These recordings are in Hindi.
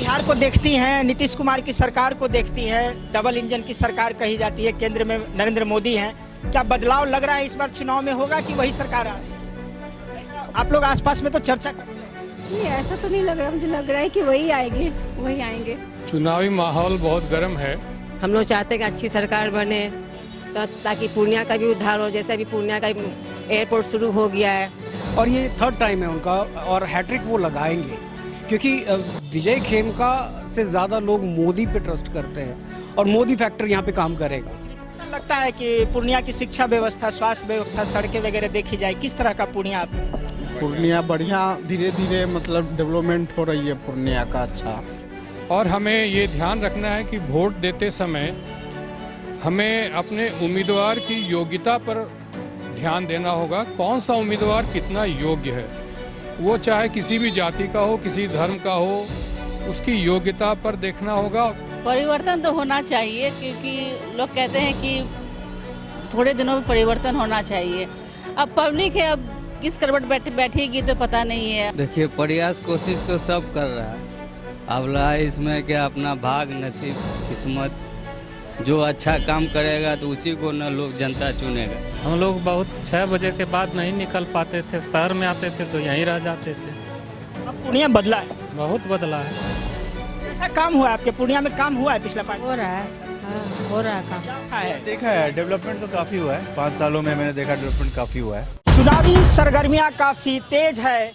बिहार को देखती हैं, नीतीश कुमार की सरकार को देखती है, डबल इंजन की सरकार कही जाती है, केंद्र में नरेंद्र मोदी हैं। क्या बदलाव लग रहा है इस बार चुनाव में होगा कि वही सरकार आ रही है? ऐसा आप लोग आसपास में तो चर्चा करते हैं। नहीं, ऐसा तो नहीं लग रहा, मुझे लग रहा है कि वही आएगी, वही आएंगे। चुनावी माहौल बहुत गर्म है। हम लोग चाहते हैं कि अच्छी सरकार बने ताकि पूर्णिया का भी उद्धार हो। जैसे अभी पूर्णिया का एयरपोर्ट शुरू हो गया है और ये थर्ड टाइम है उनका और हैट्रिक वो लगाएंगे, क्योंकि विजय खेमका से ज़्यादा लोग मोदी पे ट्रस्ट करते हैं और मोदी फैक्टर यहाँ पे काम करेगा। ऐसा लगता है कि पूर्णिया की शिक्षा व्यवस्था, स्वास्थ्य व्यवस्था, सड़कें वगैरह देखी जाए, किस तरह का पूर्णिया बढ़िया धीरे धीरे मतलब डेवलपमेंट हो रही है पूर्णिया का अच्छा। और हमें ये ध्यान रखना है कि वोट देते समय हमें अपने उम्मीदवार की योग्यता पर ध्यान देना होगा। कौन सा उम्मीदवार कितना योग्य है, वो चाहे किसी भी जाति का हो, किसी धर्म का हो, उसकी योग्यता पर देखना होगा। परिवर्तन तो होना चाहिए, क्योंकि लोग कहते हैं कि थोड़े दिनों में परिवर्तन होना चाहिए। अब पब्लिक है, अब किस करवट बैठेगी तो पता नहीं है। देखिए, प्रयास कोशिश तो सब कर रहा है, अब रहा इसमें क्या अपना भाग, नसीब, किस्मत, जो अच्छा काम करेगा तो उसी को न लोग जनता चुनेगा। हम लोग बहुत 6 बजे के बाद नहीं निकल पाते थे, शहर में आते थे तो यहीं रह जाते थे। अब पूर्णिया बदला है, बहुत बदला है। ऐसा काम हुआ है आपके पूर्णिया में? काम हुआ है पिछला 5 हो रहा है, हाँ, हो रहा है काम। क्या है? देखा है डेवलपमेंट तो काफी हुआ है, 5 सालों में मैंने देखा डेवलपमेंट काफी हुआ है। चुनावी सरगर्मियां काफी तेज है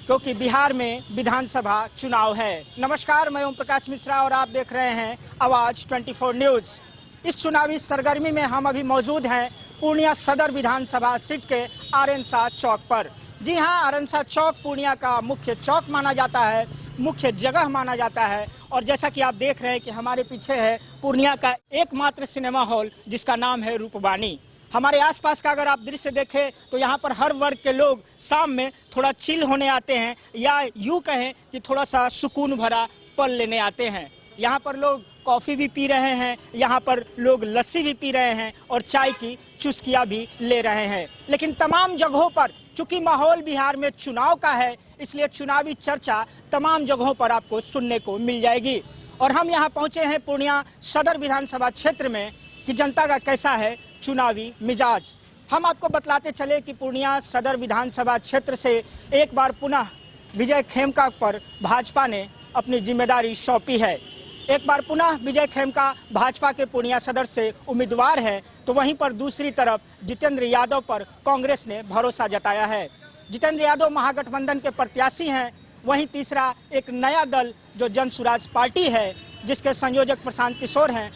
क्योंकि बिहार में विधानसभा चुनाव है। नमस्कार, मैं ओम प्रकाश मिश्रा और आप देख रहे हैं आवाज 24 न्यूज। इस चुनावी सरगर्मी में हम अभी मौजूद हैं पूर्णिया सदर विधानसभा सीट के आरएनसा चौक पर। जी हां, आरएनसा चौक पूर्णिया का मुख्य चौक माना जाता है, मुख्य जगह माना जाता है। और जैसा कि आप देख रहे हैं कि हमारे पीछे है पूर्णिया का एकमात्र सिनेमा हॉल जिसका नाम है रूपवानी। हमारे आसपास का अगर आप दृश्य देखें तो यहाँ पर हर वर्ग के लोग शाम में थोड़ा चिल होने आते हैं, या यूँ कहें कि थोड़ा सा सुकून भरा पल लेने आते हैं। यहाँ पर लोग कॉफ़ी भी पी रहे हैं, यहाँ पर लोग लस्सी भी पी रहे हैं और चाय की चुस्कियाँ भी ले रहे हैं। लेकिन तमाम जगहों पर, चूंकि माहौल बिहार में चुनाव का है, इसलिए चुनावी चर्चा तमाम जगहों पर आपको सुनने को मिल जाएगी। और हम यहाँ पहुँचे हैं पूर्णिया सदर विधानसभा क्षेत्र में कि जनता का कैसा है चुनावी मिजाज। हम आपको बतलाते चले कि पूर्णिया सदर विधानसभा क्षेत्र से एक बार पुनः विजय खेमका पर भाजपा ने अपनी जिम्मेदारी सौंपी है। एक बार पुनः विजय खेमका भाजपा के पूर्णिया सदर से उम्मीदवार है, तो वहीं पर दूसरी तरफ जितेंद्र यादव पर कांग्रेस ने भरोसा जताया है। जितेंद्र यादव महागठबंधन के प्रत्याशी हैं। वहीं तीसरा एक नया दल जो जन सुराज पार्टी है, जिसके संयोजक प्रशांत किशोर हैं,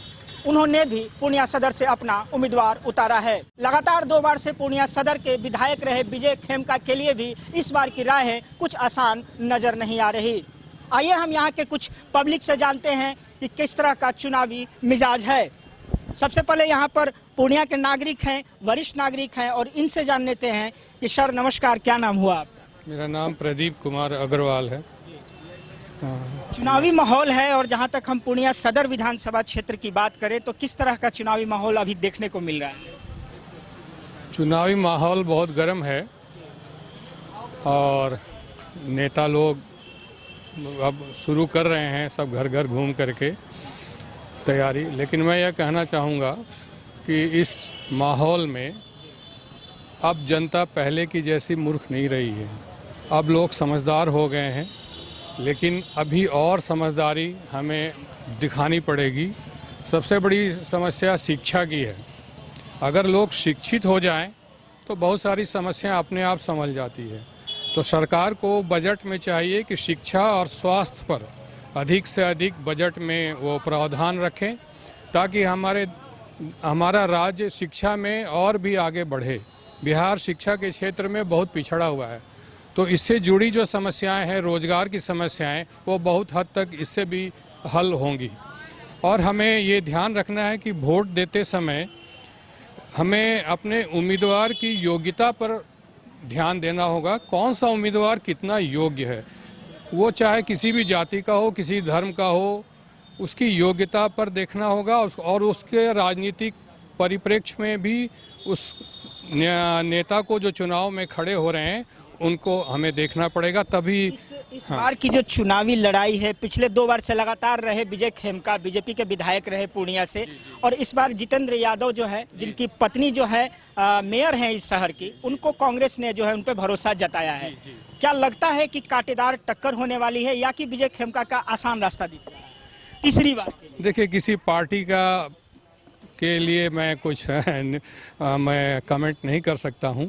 उन्होंने भी पूर्णिया सदर से अपना उम्मीदवार उतारा है। लगातार 2 बार से पूर्णिया सदर के विधायक रहे विजय खेमका के लिए भी इस बार की राहें कुछ आसान नजर नहीं आ रही। आइए हम यहाँ के कुछ पब्लिक से जानते हैं कि किस तरह का चुनावी मिजाज है। सबसे पहले यहाँ पर पूर्णिया के नागरिक हैं, वरिष्ठ नागरिक हैं, और इनसे जान लेते हैं कि सर नमस्कार, क्या नाम हुआ आपका? मेरा नाम प्रदीप कुमार अग्रवाल है। चुनावी माहौल है, और जहाँ तक हम पूर्णिया सदर विधानसभा क्षेत्र की बात करें तो किस तरह का चुनावी माहौल अभी देखने को मिल रहा है? चुनावी माहौल बहुत गर्म है और नेता लोग अब शुरू कर रहे हैं सब घर घर घूम करके तैयारी। लेकिन मैं यह कहना चाहूँगा कि इस माहौल में अब जनता पहले की जैसी मूर्ख नहीं रही है। अब लोग समझदार हो गए हैं, लेकिन अभी और समझदारी हमें दिखानी पड़ेगी। सबसे बड़ी समस्या शिक्षा की है। अगर लोग शिक्षित हो जाएं तो बहुत सारी समस्याएं अपने आप संभल जाती है। तो सरकार को बजट में चाहिए कि शिक्षा और स्वास्थ्य पर अधिक से अधिक बजट में वो प्रावधान रखें, ताकि हमारा राज्य शिक्षा में और भी आगे बढ़े। बिहार शिक्षा के क्षेत्र में बहुत पिछड़ा हुआ है, तो इससे जुड़ी जो समस्याएं हैं, रोजगार की समस्याएं, वो बहुत हद तक इससे भी हल होंगी। और हमें ये ध्यान रखना है कि वोट देते समय हमें अपने उम्मीदवार की योग्यता पर ध्यान देना होगा। कौन सा उम्मीदवार कितना योग्य है, वो चाहे किसी भी जाति का हो, किसी धर्म का हो, उसकी योग्यता पर देखना होगा। और उसके राजनीतिक परिप्रेक्ष्य में भी नेता को जो चुनाव में खड़े हो रहे हैं उनको हमें देखना पड़ेगा, तभी इस बार की जो चुनावी लड़ाई है, पिछले 2 बार से लगातार रहे विजय खेमका, बीजेपी के विधायक रहे पूर्णिया से, और इस बार जितेंद्र यादव जो है, जिनकी पत्नी जो है मेयर हैं इस शहर की, उनको कांग्रेस ने जो है उन पर भरोसा जताया है। क्या लगता है कि कांटेदार टक्कर होने वाली है या कि विजय खेमका का आसान रास्ता दिख रहा है तीसरी बार के लिए? देखिए, किसी पार्टी के लिए मैं कुछ मैं कमेंट नहीं कर सकता हूं।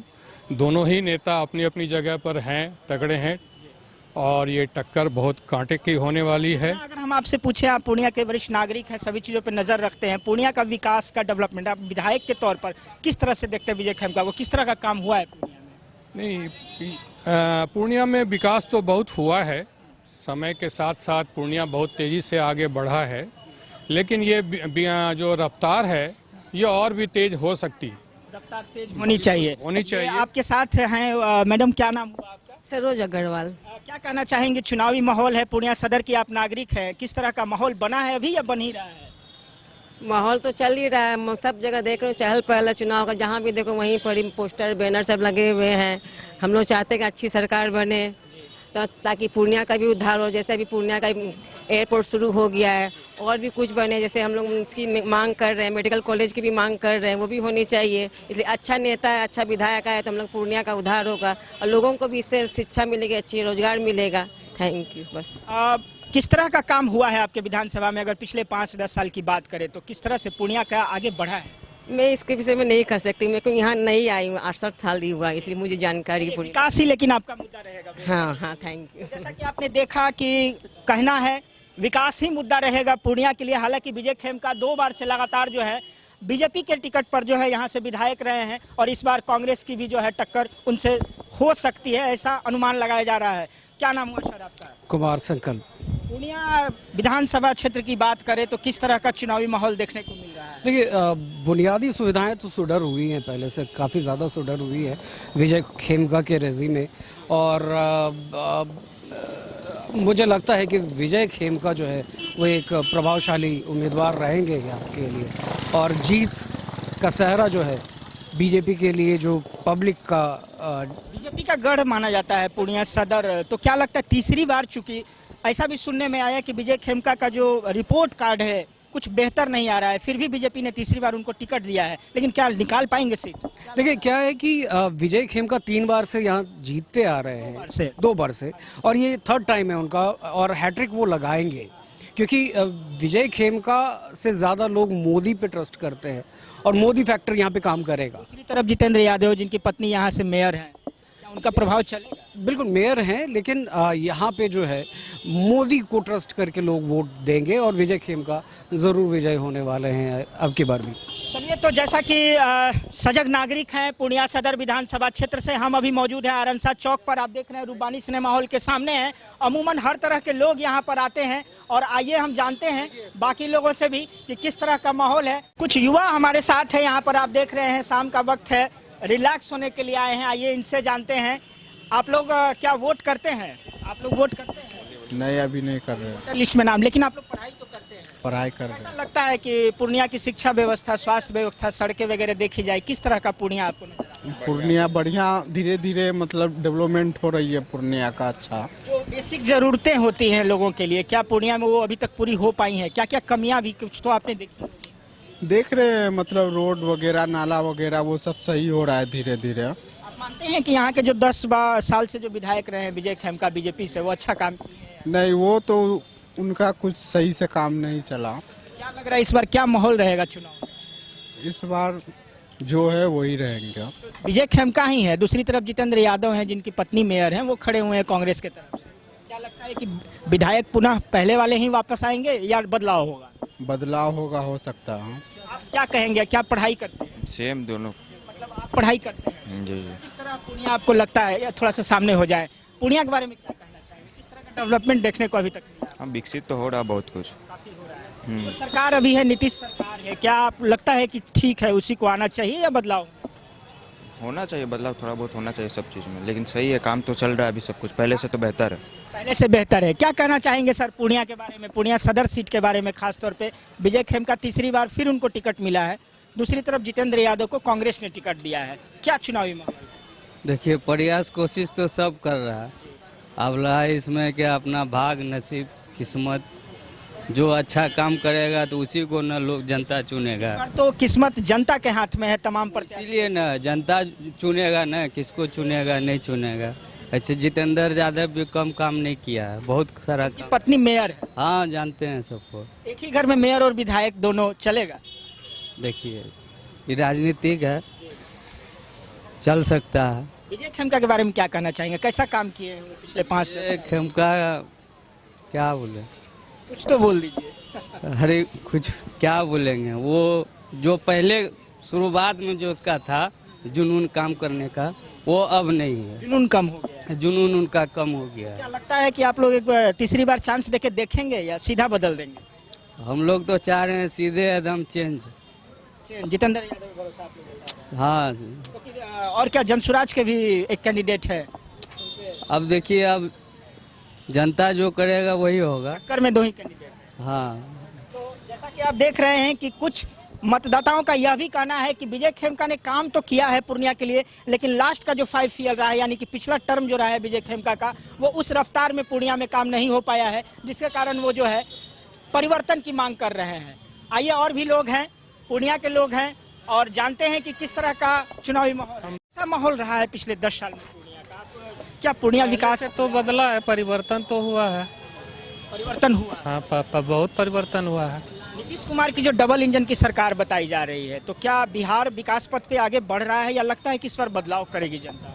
दोनों ही नेता अपनी अपनी जगह पर हैं, तगड़े हैं, और ये टक्कर बहुत कांटे की होने वाली है। अगर हम आपसे पूछें, आप पूर्णिया के वरिष्ठ नागरिक हैं, सभी चीज़ों पर नज़र रखते हैं, पूर्णिया का विकास का डेवलपमेंट आप विधायक के तौर पर किस तरह से देखते हैं विजय खेमका को, किस तरह का काम हुआ है पूर्णिया में? नहीं, पूर्णिया में विकास तो बहुत हुआ है, समय के साथ साथ पूर्णिया बहुत तेज़ी से आगे बढ़ा है, लेकिन ये जो रफ्तार है ये और भी तेज हो सकती है। रफ्तार तेज होनी चाहिए। आपके साथ हैं मैडम, क्या नाम हुआ आपका? सरोज अग्रवाल। क्या कहना चाहेंगे, चुनावी माहौल है, पूर्णिया सदर की आप नागरिक हैं, किस तरह का माहौल बना है अभी या बन ही रहा है? माहौल तो चल ही रहा है, सब जगह देख रहे हो, चहल पहल चुनाव का, जहाँ भी देखो वहीं पर पोस्टर बैनर सब लगे हुए हैं। हम लोग चाहते हैं कि अच्छी सरकार बने, ताकि पूर्णिया का भी उद्धार हो। जैसे अभी पूर्णिया का एयरपोर्ट शुरू हो गया है, और भी कुछ बने, जैसे हम लोग इसकी मांग कर रहे हैं, मेडिकल कॉलेज की भी मांग कर रहे हैं, वो भी होनी चाहिए। इसलिए अच्छा नेता है, अच्छा विधायक है, तो हम लोग पूर्णिया का उद्धार होगा और लोगों को भी इससे शिक्षा मिलेगी, अच्छी रोजगार मिलेगा। Thank you. बस किस तरह का काम हुआ है आपके विधानसभा में, अगर पिछले 5-10 साल की बात करें तो किस तरह से पूर्णिया का आगे बढ़ा है? मैं इसके विषय में नहीं कर सकती, मेरे को यहाँ नहीं आई हूँ, 68 साल ही हुआ, इसलिए मुझे जानकारी पूरी। विकास ही लेकिन आपका मुद्दा रहेगा। हाँ हाँ, थैंक यू। जैसा कि आपने देखा कि कहना है विकास ही मुद्दा रहेगा पूर्णिया के लिए। हालांकि विजय खेमका 2 बार से लगातार जो है बीजेपी के टिकट पर जो है यहाँ से विधायक रहे हैं, और इस बार कांग्रेस की भी जो है टक्कर उनसे हो सकती है, ऐसा अनुमान लगाया जा रहा है। क्या नाम हुआ सर आपका? कुमार संकल्प। पूर्णिया विधानसभा क्षेत्र की बात करें तो किस तरह का चुनावी माहौल देखने को मिल रहा है? देखिए, बुनियादी सुविधाएं तो सुडर हुई हैं, पहले से काफ़ी ज़्यादा सुडर हुई है विजय खेमका के रेजिम में, और मुझे लगता है कि विजय खेमका जो है वो एक प्रभावशाली उम्मीदवार रहेंगे यहाँ के लिए, और जीत का सहरा जो है बीजेपी के लिए, जो पब्लिक का बीजेपी का गढ़ माना जाता है पूर्णिया सदर, तो क्या लगता है तीसरी बार, चूंकि ऐसा भी सुनने में आया कि विजय खेमका का जो रिपोर्ट कार्ड है कुछ बेहतर नहीं आ रहा है, फिर भी बीजेपी ने तीसरी बार उनको टिकट दिया है, लेकिन क्या निकाल पाएंगे सीट? देखिए, क्या है कि विजय खेमका 3 बार से यहाँ जीतते आ रहे हैं, 2 बार से, और ये 3rd टाइम है उनका, और हैट्रिक वो लगाएंगे, क्योंकि विजय खेमका से ज़्यादा लोग मोदी पे ट्रस्ट करते हैं, और मोदी फैक्टर यहाँ पे काम करेगा। दूसरी तरफ जितेंद्र यादव, जिनकी पत्नी यहाँ से मेयर है, क्या उनका प्रभाव चलेगा? बिल्कुल मेयर हैं, लेकिन यहाँ पे जो है मोदी को ट्रस्ट करके लोग वोट देंगे, और विजय खेमका जरूर विजय होने वाले हैं अब की बार भी। चलिए, तो जैसा कि सजग नागरिक हैं पूर्णिया सदर विधानसभा क्षेत्र से, हम अभी मौजूद हैं आरंसा चौक पर। आप देख रहे हैं रूबानी सिनेमा हॉल के सामने हैं। अमूमन हर तरह के लोग यहाँ पर आते हैं, और आइए हम जानते हैं बाकी लोगों से भी कि किस तरह का माहौल है। कुछ युवा हमारे साथ है यहाँ पर, आप देख रहे हैं, शाम का वक्त है, रिलैक्स होने के लिए आए हैं। आइए इनसे जानते हैं, आप लोग क्या वोट करते हैं? आप लोग वोट करते हैं? नहीं, अभी नहीं कर रहे हैं। लिस्ट में नाम, लेकिन आप लोग पढ़ाई तो करते हैं? पढ़ाई कर रहे ऐसा हैं। लगता है कि पूर्णिया की शिक्षा व्यवस्था, स्वास्थ्य व्यवस्था, सड़कें वगैरह देखी जाए, किस तरह का पूर्णिया आपको नजर आता है? पूर्णिया बढ़िया धीरे धीरे मतलब डेवलपमेंट हो रही है पूर्णिया का। अच्छा, जो बेसिक जरूरतें होती हैं लोगों के लिए, क्या पूर्णिया में वो अभी तक पूरी हो पाई हैं? क्या क्या कमियां भी कुछ तो आपने देखी होगी? देख रहे हैं, मतलब रोड वगैरह, नाला वगैरह, वो सब सही हो रहा है धीरे धीरे। आप मानते हैं कि यहाँ के जो 10 साल से जो विधायक रहे हैं विजय खेमका बीजेपी से, वो अच्छा काम किए हैं? नहीं, वो तो उनका कुछ सही से काम नहीं चला। क्या लग रहा है इस बार क्या माहौल रहेगा चुनाव? इस बार जो है वही रहेंगे। विजय खेमका ही है, दूसरी तरफ जितेंद्र यादव हैं, जिनकी पत्नी मेयर हैं, वो खड़े हुए हैं कांग्रेस के तरफ से। क्या लगता है कि विधायक पुनः पहले वाले ही वापस आएंगे या बदलाव होगा? बदलाव होगा, हो सकता है। आप क्या कहेंगे, क्या पढ़ाई करते हैं? सेम दोनों। मतलब आप पढ़ाई करते हैं? जी जी। किस तरह पूर्णिया आपको लगता है, या थोड़ा सा सामने हो जाए, पूर्णिया के बारे में क्या कहना चाहिए? किस तरह का डेवलपमेंट देखने को अभी तक मिला? हाँ, विकसित तो हो रहा बहुत कुछ। काफी हो रहा है। तो सरकार अभी है, नीतीश सरकार है, क्या आप लगता है कि ठीक है, उसी को आना चाहिए या बदलाव होना चाहिए? बदलाव थोड़ा बहुत होना चाहिए सब चीज़ में, लेकिन सही है, काम तो चल रहा है अभी सब कुछ, पहले से तो बेहतर है। पहले से बेहतर है? क्या कहना चाहेंगे सर पूर्णिया के बारे में, पूर्णिया सदर सीट के बारे में, खासतौर पे विजय खेमका तीसरी बार फिर उनको टिकट मिला है, दूसरी तरफ जितेंद्र यादव को कांग्रेस ने टिकट दिया है, क्या चुनावी माहौल? देखिए, प्रयास कोशिश तो सब कर रहा है। अब रहा है इसमें कि अपना भाग नसीब किस्मत, जो अच्छा काम करेगा तो उसी को न लोग जनता चुनेगा। इस बार तो किस्मत जनता के हाथ में है, तमाम प्रत्याशी। इसीलिए न जनता चुनेगा न, किसको चुनेगा नहीं चुनेगा। ऐसे जितेंद्र यादव भी कम काम नहीं किया है, बहुत सारा काम। पत्नी मेयर है, हाँ जानते हैं सबको। एक ही घर में मेयर और विधायक दोनों चलेगा? देखिए, ये राजनीतिक है, चल सकता है। विजय खेमका के बारे में क्या कहना चाहेंगे, कैसा काम किए हैं पिछले 5 ये खेमका क्या बोले, कुछ तो बोल दीजिए। अरे कुछ क्या बोलेंगे, वो जो पहले शुरुआत में जो उसका था जुनून काम करने का, वो अब नहीं है। जुनून कम हो गया, जुनून उनका कम हो गया है। क्या लगता है कि आप लोग एक तीसरी बार चांस देके देखेंगे या सीधा बदल देंगे? हम लोग तो चाह रहे हैं सीधे एकदम चेंज। जितेंद्र यादव पर भरोसा आप लोगों का? हाँ, क्योंकि और क्या जनसुराज के भी एक कैंडिडेट है, अब देखिए, अब जनता जो करेगा वही होगा। टक्कर में 2 ही कैंडिडेट हैं। हाँ, तो जैसा कि आप देख रहे हैं कि कुछ मतदाताओं का यह भी कहना है कि विजय खेमका ने काम तो किया है पूर्णिया के लिए, लेकिन लास्ट का जो 5 ईयर रहा है, यानी कि पिछला टर्म जो रहा है विजय खेमका का, वो उस रफ्तार में पूर्णिया में काम नहीं हो पाया है, जिसके कारण वो जो है परिवर्तन की मांग कर रहे हैं। आइए, और भी लोग हैं, पूर्णिया के लोग हैं, और जानते हैं कि किस तरह का चुनावी माहौल है। कैसा माहौल रहा है पिछले 10 साल में पूर्णिया का? क्या पूर्णिया विकास से तो बदला है, परिवर्तन तो हुआ है। परिवर्तन हुआ? हाँ, बहुत परिवर्तन हुआ है। नीतीश कुमार की जो डबल इंजन की सरकार बताई जा रही है, तो क्या बिहार विकास पथ पे आगे बढ़ रहा है, या लगता है कि इस पर बदलाव करेगी जनता?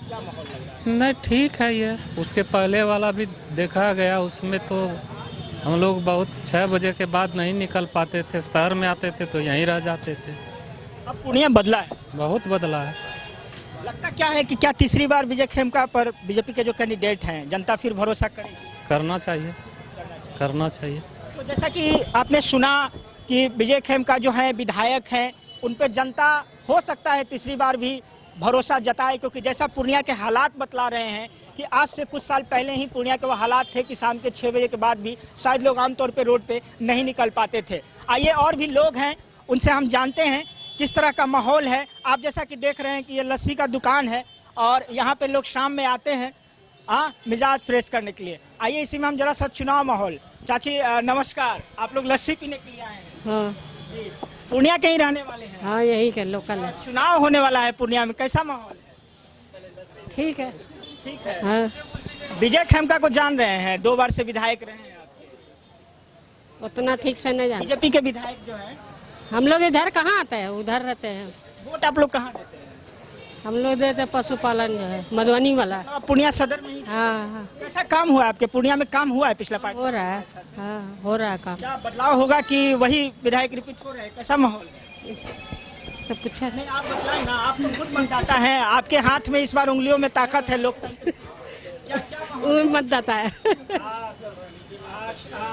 क्या माहौल लग रहा है? नहीं, ठीक है। ये उसके पहले वाला भी देखा गया, उसमें तो हम लोग बहुत 6 बजे के बाद नहीं निकल पाते थे, शहर में आते थे तो यहीं रह जाते थे। अब पूर्णिया बदला है, बहुत बदला है। लगता क्या है कि क्या तीसरी बार विजय खेमका पर बीजेपी के जो कैंडिडेट हैं, जनता फिर भरोसा करेगी? करना चाहिए, करना चाहिए। तो जैसा कि आपने सुना कि विजय खेमका जो है विधायक हैं, उन पे जनता हो सकता है तीसरी बार भी भरोसा जताए, क्योंकि जैसा पूर्णिया के हालात बतला रहे हैं कि आज से कुछ साल पहले ही पूर्णिया के वो हालात थे कि शाम के 6 बजे के बाद भी शायद लोग आमतौर पे रोड पे नहीं निकल पाते थे। आइए, और भी लोग हैं, उनसे हम जानते हैं किस तरह का माहौल है। आप जैसा कि देख रहे हैं कि ये लस्सी का दुकान है, और यहाँ पे लोग शाम में आते हैं मिजाज फ्रेश करने के लिए। आइए, इसी में हम जरा सा चुनाव माहौल। चाची नमस्कार, आप लोग लस्सी पीने के लिए आए हैं? हाँ, जी। पूर्णिया के ही रहने वाले हैं? हाँ, यही के लोकल है। चुनाव होने वाला है पूर्णिया में, कैसा माहौल है? ठीक है। ठीक है। हाँ, विजय खेमका को जान रहे हैं, 2 बार से विधायक रहे हैं आप? उतना ठीक से नहीं जानते। बीजेपी के विधायक जो हैं, हम लोग इधर कहाँ आते हैं, उधर रहते हैं। वोट आप लोग कहाँ देते हैं? हम लोग देते हैं पशुपालन जो है, मधुबनी वाला। आप पूर्णिया सदर में ही? हाँ, हाँ, कैसा काम हुआ है आपके पूर्णिया में? काम हुआ है पिछला 5? हो रहा है। हाँ, हो रहा है काम। क्या बदलाव होगा कि वही विधायक रिपीट हो रहे हैं? कैसा माहौल है? तो पूछा नहीं, आप बदलाए ना, आप तो खुद मतदाता हैं, आपके हाथ में इस बार उंगलियों में ताकत है। लोकतंत्र वो मतदाता है।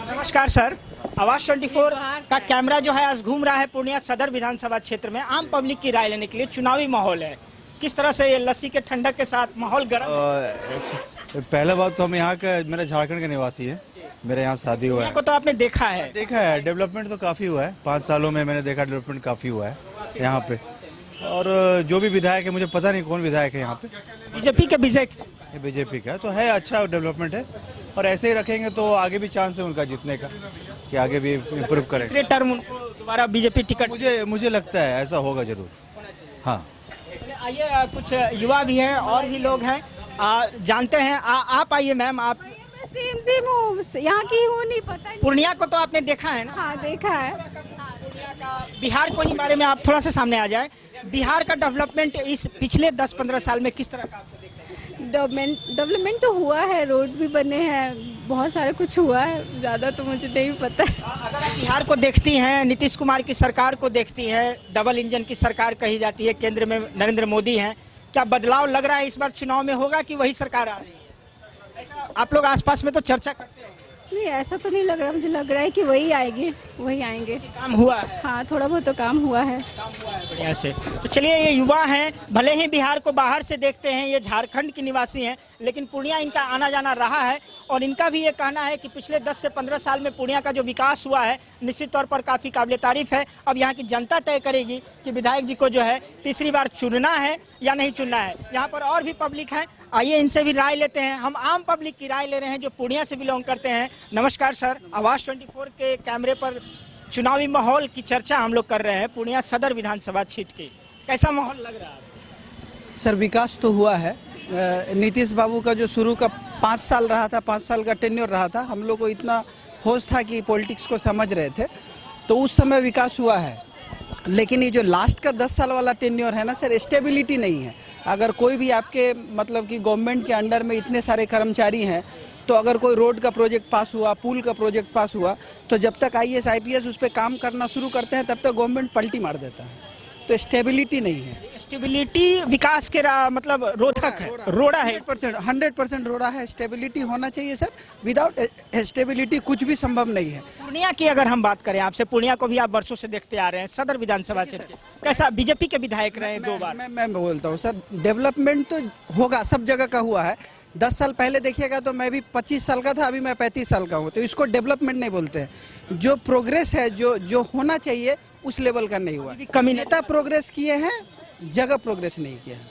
नमस्कार सर, आवाज 24 का कैमरा जो है आज घूम रहा है पूर्णिया सदर विधानसभा क्षेत्र में। आम पब्लिक की राय लेने के लिए चुनावी माहौल है, किस तरह से ये लस्सी के ठंडक के साथ माहौल गर्म है? पहला बात तो हम यहाँ का, मेरा झारखंड का निवासी है, मेरे यहाँ शादी हुआ है। को तो आपने देखा है? देखा है, डेवलपमेंट तो काफ़ी हुआ है, 5 सालों में मैंने देखा डेवलपमेंट काफ़ी हुआ है यहाँ पे। और जो भी विधायक है, मुझे पता नहीं कौन विधायक है यहाँ पे, बीजेपी के विजय, ये बीजेपी का तो है, अच्छा डेवलपमेंट है। और ऐसे ही रखेंगे तो आगे भी चांस है उनका जीतने का, कि आगे भी इम्प्रूव करें। तीसरे टर्म उनको दोबारा बीजेपी टिकट? मुझे लगता है ऐसा होगा जरूर। हाँ, आइए, कुछ युवा भी हैं और भी लोग हैं, जानते हैं। आप आइए मैम, आप सेम यहाँ की हूँ, नहीं पता। पूर्णिया को तो आपने देखा है ना? हाँ, देखा है। बिहार को ही बारे में आप थोड़ा सा सामने आ जाए। बिहार का डेवलपमेंट इस पिछले 10-15 साल में किस तरह का आपको दिख रहा है? डेवलपमेंट तो हुआ है, रोड भी बने हैं, बहुत सारा कुछ हुआ है, ज़्यादा तो मुझे नहीं पता है। अगर आप बिहार को देखती हैं, नीतीश कुमार की सरकार को देखती है, डबल इंजन की सरकार कही जाती है, केंद्र में नरेंद्र मोदी हैं, क्या बदलाव लग रहा है इस बार चुनाव में होगा कि वही सरकार आ रही है? ऐसा आप लोग आसपास में तो चर्चा करते हैं? नहीं, ऐसा तो नहीं लग रहा, मुझे लग रहा है कि वही आएंगे, वही आएंगे। काम हुआ है? हाँ, थोड़ा बहुत तो काम हुआ है। बढ़िया से। तो चलिए, ये युवा हैं, भले ही बिहार को बाहर से देखते हैं, ये झारखंड के निवासी हैं, लेकिन पूर्णिया इनका आना जाना रहा है और इनका भी ये कहना है कि पिछले 10 से 15 साल में पूर्णिया का जो विकास हुआ है निश्चित तौर पर काफ़ी काबिल तारीफ है। अब यहाँ की जनता तय करेगी कि विधायक जी को जो है तीसरी बार चुनना है या नहीं चुनना है। यहाँ पर और भी पब्लिक है, आइए इनसे भी राय लेते हैं। हम आम पब्लिक की राय ले रहे हैं जो पूर्णिया से बिलोंग करते हैं। नमस्कार सर, आवाज 24 के कैमरे पर चुनावी माहौल की चर्चा हम लोग कर रहे हैं पूर्णिया सदर विधानसभा क्षेत्र की। कैसा माहौल लग रहा है? सर विकास तो हुआ है। नीतीश बाबू का जो शुरू का 5 साल रहा था, 5 साल का टेन्योर रहा था, हम लोग को इतना होश था कि पॉलिटिक्स को समझ रहे थे, तो उस समय विकास हुआ है। लेकिन ये जो लास्ट का 10 साल वाला टेन्योर है ना सर, स्टेबिलिटी नहीं है। अगर कोई भी आपके मतलब कि गवर्नमेंट के अंडर में इतने सारे कर्मचारी हैं, तो अगर कोई रोड का प्रोजेक्ट पास हुआ, पुल का प्रोजेक्ट पास हुआ, तो जब तक IAS IPS उस पर काम करना शुरू करते हैं तब तक गवर्नमेंट पलटी मार देता है। तो स्टेबिलिटी नहीं है। स्टेबिलिटी विकास के मतलब रोधक है, रोड़ा है। 100% रोड़ा है। स्टेबिलिटी होना चाहिए सर, विदाउट स्टेबिलिटी कुछ भी संभव नहीं है। पूर्णिया की अगर हम बात करें आपसे, पूर्णिया को भी आप वर्षों से देखते आ रहे हैं, सदर विधानसभा क्षेत्र कैसा, बीजेपी के विधायक रहे 2 बार। मैं बोलता हूँ सर, डेवलपमेंट तो होगा, सब जगह का हुआ है। 10 साल पहले देखिएगा तो मैं भी 25 साल का था, अभी मैं 35 साल का हूँ, तो इसको डेवलपमेंट नहीं बोलते हैं। जो प्रोग्रेस है, जो होना चाहिए उस लेवल का नहीं हुआ। कमी नेता प्रोग्रेस किए हैं, जगह प्रोग्रेस नहीं किया है।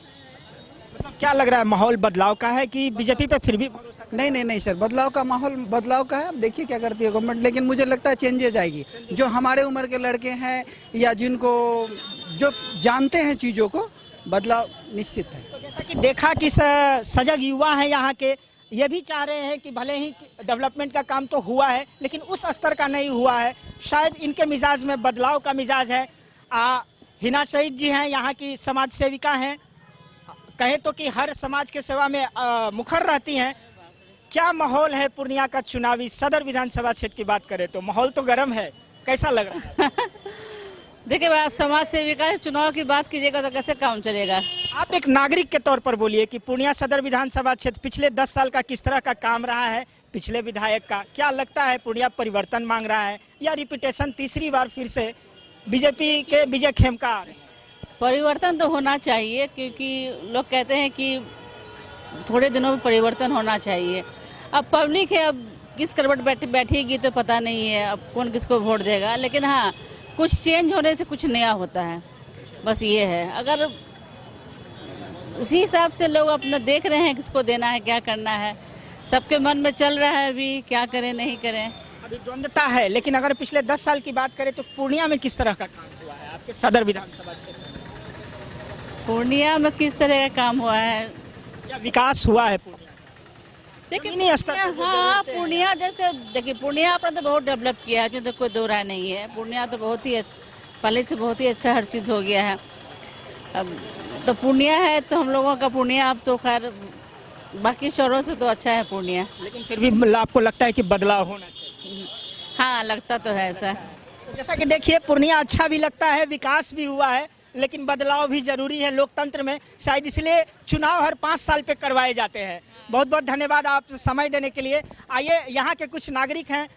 मतलब क्या लग रहा है, माहौल बदलाव का है कि बीजेपी पे फिर भी भरोसा? नहीं सर, बदलाव का माहौल बदलाव का है। अब देखिए क्या करती है गवर्नमेंट, लेकिन मुझे लगता है चेंजेस आएगी। जो हमारे उम्र के लड़के हैं या जिनको जो जानते हैं चीज़ों को, बदलाव निश्चित है। तो जैसा कि देखा कि सजग युवा है यहाँ के, ये भी चाह रहे हैं कि भले ही डेवलपमेंट का काम तो हुआ है लेकिन उस स्तर का नहीं हुआ है। शायद इनके मिजाज में बदलाव का मिजाज है। हिना शहीद जी हैं, यहाँ की समाज सेविका हैं, कहें तो कि हर समाज के सेवा में मुखर रहती हैं। क्या माहौल है पूर्णिया का चुनावी सदर विधानसभा क्षेत्र की बात करें तो माहौल तो गर्म है, कैसा लग रहा है? देखिए, आप समाज सेविका चुनाव की बात कीजिएगा तो कैसे काम चलेगा? आप एक नागरिक के तौर पर बोलिए कि पूर्णिया सदर विधानसभा क्षेत्र पिछले 10 साल का किस तरह का काम रहा है पिछले विधायक का? क्या लगता है पूर्णिया परिवर्तन मांग रहा है या रिपीटेशन तीसरी बार फिर से बीजेपी के विजय खेमका आ रहे हैं? परिवर्तन तो होना चाहिए, क्योंकि लोग कहते हैं कि थोड़े दिनों में परिवर्तन होना चाहिए। अब पब्लिक है, अब किस करवट बैठेगी तो पता नहीं है अब कौन किसको वोट देगा। लेकिन हाँ, कुछ चेंज होने से कुछ नया होता है, बस ये है। अगर उसी हिसाब से लोग अपना देख रहे हैं किसको देना है, क्या करना है, सबके मन में चल रहा है अभी क्या करें नहीं करें। अभी द्वंद्वता है, लेकिन अगर पिछले 10 साल की बात करें तो पूर्णिया में किस तरह का काम हुआ है आपके सदर विधानसभा क्षेत्र में? पूर्णिया में किस तरह का काम हुआ है? क्या विकास हुआ है पूर्णिया? देखिए, हाँ, पूर्णिया जैसे देखिए, पूर्णिया अपना तो बहुत डेवलप किया है, इसमें तो कोई दो राय नहीं है। पूर्णिया तो बहुत ही पहले से बहुत ही अच्छा हर चीज़ हो गया है। अब तो पूर्णिया है तो हम लोगों का पूर्णिया अब तो खैर बाकी शहरों से तो अच्छा है पूर्णिया। लेकिन फिर भी आपको लगता है कि बदलाव होना चाहिए? हाँ, लगता तो है ऐसा। तो जैसा कि देखिए, पूर्णिया अच्छा भी लगता है, विकास भी हुआ है, लेकिन बदलाव भी जरूरी है लोकतंत्र में। शायद इसलिए चुनाव हर 5 साल पे करवाए जाते हैं। बहुत बहुत धन्यवाद आप समय देने के लिए। आइए, यहाँ के कुछ नागरिक हैं।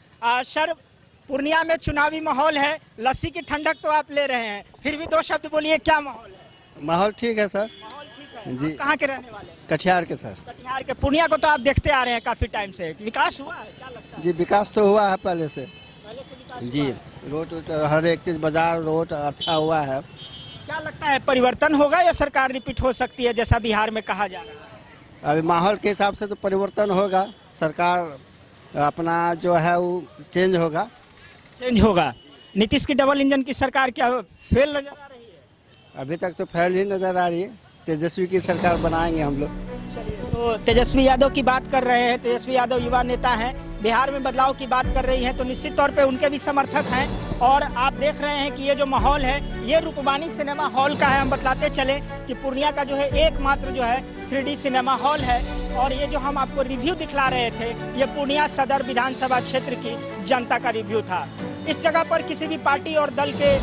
सर, पूर्णिया में चुनावी माहौल है, लस्सी की ठंडक तो आप ले रहे हैं, फिर भी 2 शब्द बोलिए, क्या माहौल है? माहौल ठीक है सर। माहौल ठीक है जी। कहाँ के रहने वाले हैं? कटिहार के सर। कटिहार के। पूर्णिया को तो आप देखते आ रहे हैं काफी टाइम से, विकास हुआ है, क्या लगता है? जी, विकास तो हुआ है पहले से विकास जी। रोड हर एक चीज, बाजार रोड अच्छा हुआ है। क्या लगता है परिवर्तन होगा या सरकार रिपीट हो सकती है जैसा बिहार में कहा जा रहा है? अभी माहौल के हिसाब से तो परिवर्तन होगा, सरकार अपना जो है वो चेंज होगा। नीतीश की डबल इंजन की सरकार क्या फेल नजर आ रही है? अभी तक तो फेल ही नजर आ रही है। तेजस्वी की सरकार बनाएंगे हम लोग। तो तेजस्वी यादव की बात कर रहे हैं, तेजस्वी यादव युवा नेता हैं, बिहार में बदलाव की बात कर रही हैं, तो निश्चित तौर पे उनके भी समर्थक हैं। और आप देख रहे हैं कि ये जो माहौल है ये रूपवानी सिनेमा हॉल का है। हम बतलाते चले कि पूर्णिया का जो है एकमात्र जो है 3D सिनेमा हॉल है। और ये जो हम आपको रिव्यू दिखला रहे थे, ये पूर्णिया सदर विधानसभा क्षेत्र की जनता का रिव्यू था। इस जगह पर किसी भी पार्टी और दल के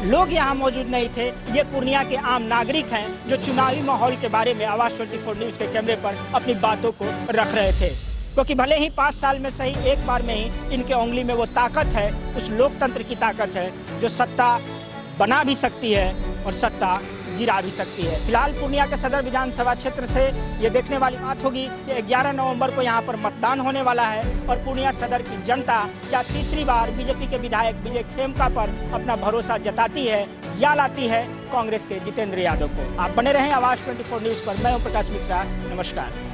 लोग यहाँ मौजूद नहीं थे। ये पूर्णिया के आम नागरिक हैं जो चुनावी माहौल के बारे में आवाज 24 न्यूज के कैमरे पर अपनी बातों को रख रहे थे। क्योंकि भले ही 5 साल में सही एक बार में ही इनके उंगली में वो ताकत है, उस लोकतंत्र की ताकत है जो सत्ता बना भी सकती है और सत्ता गिरा भी सकती है। फिलहाल पूर्णिया के सदर विधानसभा क्षेत्र से ये देखने वाली बात होगी कि 11 नवंबर को यहाँ पर मतदान होने वाला है और पूर्णिया सदर की जनता क्या तीसरी बार बीजेपी के विधायक विजय खेमका पर अपना भरोसा जताती है या लाती है कांग्रेस के जितेंद्र यादव को। आप बने रहें आवाज 24 न्यूज पर। मैं ओम प्रकाश मिश्रा, नमस्कार।